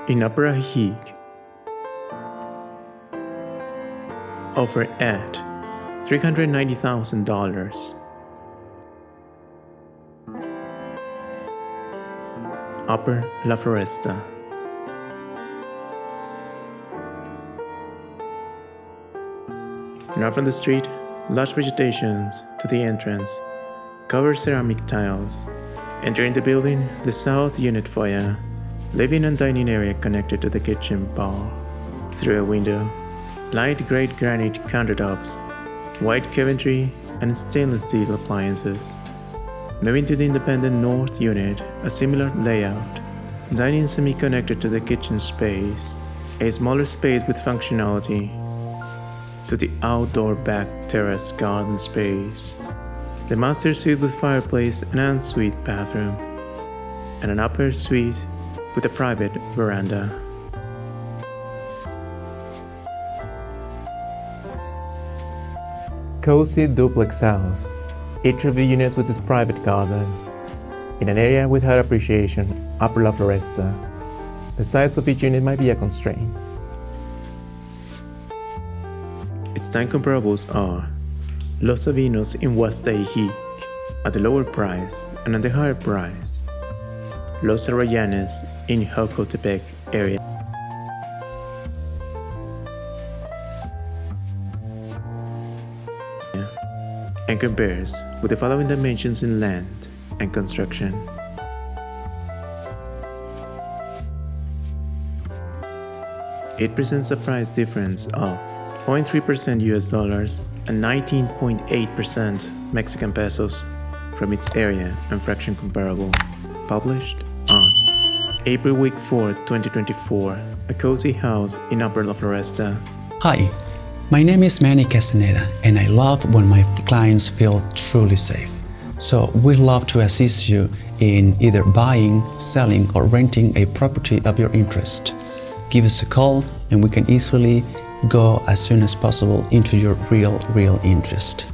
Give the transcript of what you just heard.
Ajijic. Offer at $390,000. Upper La Floresta. North from the street, lush vegetation to the entrance, covered ceramic tiles. Entering the building, the south unit foyer, living and dining area connected to the kitchen bar. Through a window, light gray granite countertops, white cabinetry, and stainless steel appliances. Moving to the independent north unit, a similar layout, dining semi-connected to the kitchen space, a smaller space with functionality, to the outdoor back terrace garden space, the master suite with fireplace and ensuite bathroom, and an upper suite with a private veranda. Cozy duplex house, each of the units with its private garden, in an area with high appreciation, Upper La Floresta. The size of each unit might be a constraint. Its time comparables are Los Avisos in West Ajijic at the lower price, and at the higher price, Los Arrayanes in Jocotepec area. And compares with the following dimensions in land and construction. It presents a price difference of 0.3% US dollars and 19.8% Mexican pesos from its area and fraction comparable. Published on April week 4, 2024, a cozy house in Upper La Floresta. Hi, my name is Manny Castañeda, and I love when my clients feel truly safe. So we love to assist you in either buying, selling, or renting a property of your interest. Give us a call and we can easily go as soon as possible into your real interest.